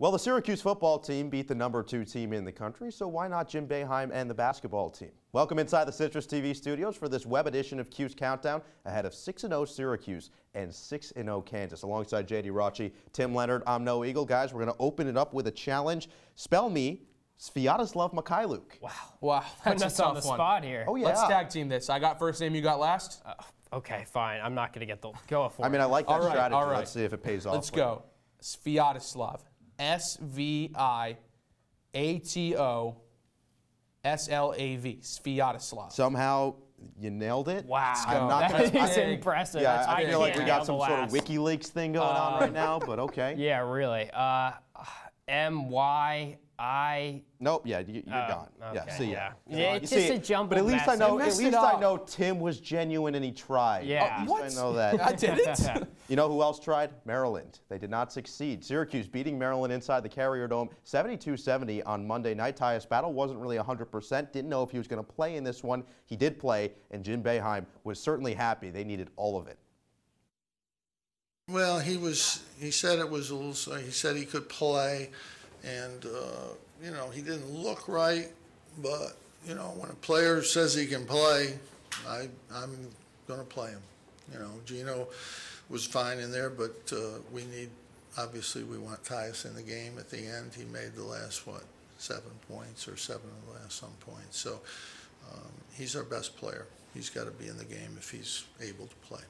Well, the Syracuse football team beat the #2 team in the country, so why not Jim Boeheim and the basketball team? Welcome inside the CitrusTV studios for this web edition of Cuse Countdown ahead of 6-0 Syracuse and 6-0 Kansas. Alongside J.D. Raucci, Tim Leonard, I'm No Eagle. Guys, we're going to open it up with a challenge. Spell me Sviatoslav Mikhailuk. Wow, that's a tough on the one. spot here. Oh, yeah. Let's tag team this. I got first name, you got last? Okay, fine. I'm not going to get the go for it. I mean, I like that strategy. All right. Let's see if it pays off. Let's go. Sviatoslav. S-V-I-A-T-O-S-L-A-V. Sviatoslav. Somehow you nailed it. Wow, That is impressive. Yeah, I feel like we got nail some the sort of last. WikiLeaks thing going on right now, but okay. Yeah, really. M-Y-I. Nope. Yeah, you're gone. Okay, Yeah, see ya. Yeah, it's just a jumbled But at least mess. I know. I At messed least it I up. know Tim was genuine and he tried. Yeah. At least What? I know that. I didn't. You know who else tried? Maryland. They did not succeed. Syracuse beating Maryland inside the Carrier Dome 72-70 on Monday night. Tyus Battle wasn't really 100%. Didn't know if he was going to play in this one. He did play, and Jim Boeheim was certainly happy. They needed all of it. Well, he said it was a little, he said he could play, and, you know, he didn't look right, but, you know, when a player says he can play, I'm going to play him. You know, Gino was fine in there, but obviously we want Tyus in the game at the end. He made the last, 7 points or 7 of the last some points. So he's our best player. He's got to be in the game if he's able to play.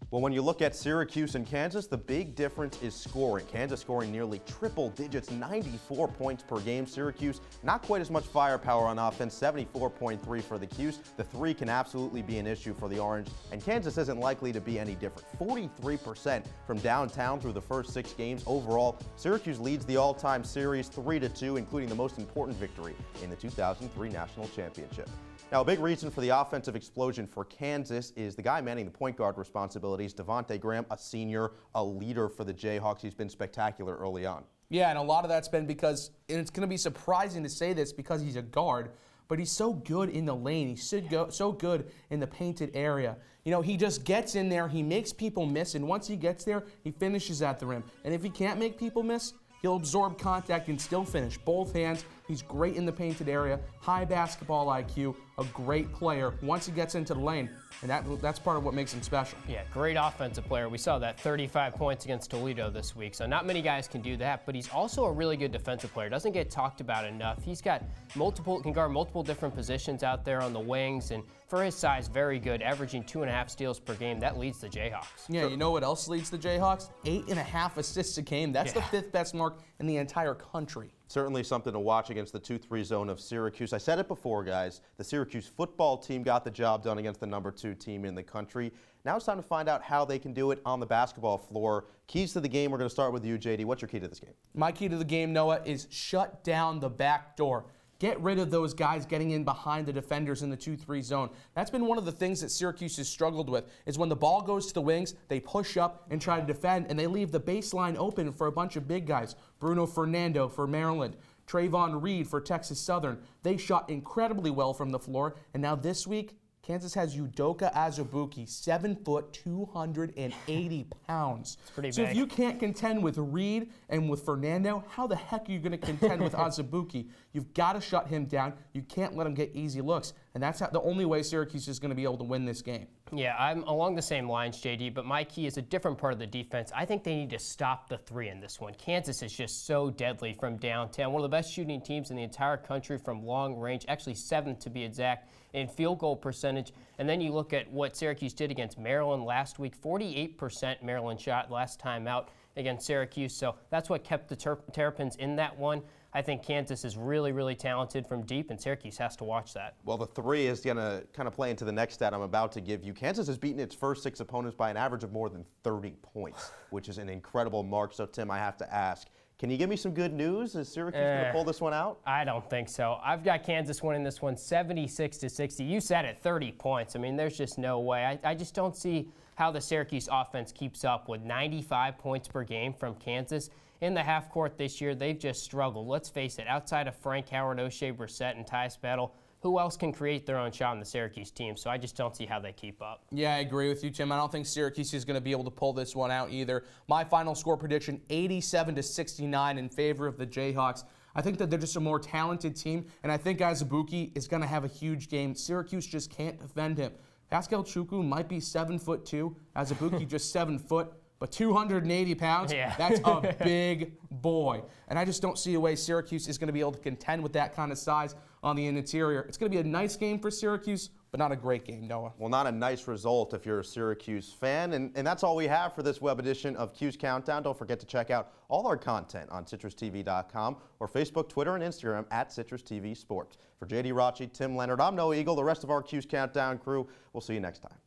Well, when you look at Syracuse and Kansas, the big difference is scoring. Kansas scoring nearly triple digits, 94 points per game. Syracuse, not quite as much firepower on offense, 74.3 for the Cuse. The 3 can absolutely be an issue for the Orange, and Kansas isn't likely to be any different. 43% from downtown through the first 6 games. Overall, Syracuse leads the all-time series 3-2, including the most important victory in the 2003 National Championship. Now, a big reason for the offensive explosion for Kansas is the guy manning the point guard responsibilities, Devonte Graham, a senior, a leader for the Jayhawks. He's been spectacular early on. Yeah, and a lot of that's been because, and it's going to be surprising to say this because he's a guard, but he's so good in the lane. He's so good in the painted area. You know, he just gets in there, he makes people miss, and once he gets there, he finishes at the rim. And if he can't make people miss, he'll absorb contact and still finish. Both hands. He's great in the painted area. High basketball IQ. A great player once he gets into the lane. And that's part of what makes him special. Yeah, great offensive player. We saw that 35 points against Toledo this week. So not many guys can do that, but he's also a really good defensive player. Doesn't get talked about enough. He's got can guard multiple different positions out there on the wings, and for his size, very good, averaging 2.5 steals per game. That leads the Jayhawks. Yeah, you know what else leads the Jayhawks? 8.5 assists a game. That's the 5th best mark in the entire country. Certainly something to watch against the 2-3 zone of Syracuse. I said it before, guys. The Syracuse football team got the job done against the #2 team in the country. Now it's time to find out how they can do it on the basketball floor. Keys to the game, we're going to start with you, JD. What's your key to this game? My key to the game, Noah, is shut down the back door. Get rid of those guys getting in behind the defenders in the 2-3 zone. That's been one of the things that Syracuse has struggled with, is when the ball goes to the wings, they push up and try to defend, and they leave the baseline open for a bunch of big guys. Bruno Fernando for Maryland. Trayvon Reed for Texas Southern. They shot incredibly well from the floor, and now this week, Kansas has Udoka Azubuike, 7 foot, 280 pounds. It's pretty so big. if you can't contend with Reed and with Fernando, how the heck are you going to contend with Azubuike? You've got to shut him down. You can't let him get easy looks, and that's the only way Syracuse is going to be able to win this game. Yeah, I'm along the same lines, JD, but my key is a different part of the defense. I think they need to stop the 3 in this one. Kansas is just so deadly from downtown. One of the best shooting teams in the entire country from long range, actually 7th to be exact, in field goal percentage. And then you look at what Syracuse did against Maryland last week. 48% Maryland shot last time out against Syracuse. So that's what kept the Terrapins in that one. I think Kansas is really, really talented from deep, and Syracuse has to watch that. Well, the 3 is going to kind of play into the next stat I'm about to give you. Kansas has beaten its first 6 opponents by an average of more than 30 points, which is an incredible mark. So, Tim, I have to ask, can you give me some good news? Is Syracuse going to pull this one out? I don't think so. I've got Kansas winning this one 76-60. You said it, 30 points. I mean, there's just no way. I just don't see how the Syracuse offense keeps up with 95 points per game from Kansas. In the half court this year, they've just struggled. Let's face it, outside of Frank Howard, O'Shea Brissett, and Tyus Battle, who else can create their own shot on the Syracuse team? So I just don't see how they keep up. Yeah, I agree with you, Tim. I don't think Syracuse is going to be able to pull this one out either. My final score prediction, 87-69 in favor of the Jayhawks. I think that they're just a more talented team, and I think Azubuike is going to have a huge game. Syracuse just can't defend him. Pascal Chukwu might be 7'2", Azubuike just 7 foot, but 280 pounds, yeah. That's a big boy. And I just don't see a way Syracuse is going to be able to contend with that kind of size on the interior. It's going to be a nice game for Syracuse, but not a great game, Noah. Well, not a nice result if you're a Syracuse fan. And that's all we have for this web edition of Cuse Countdown. Don't forget to check out all our content on CitrusTV.com or Facebook, Twitter, and Instagram at CitrusTV Sports. For JD Raucci, Tim Leonard, I'm Noah Eagle. The rest of our Cuse Countdown crew, we'll see you next time.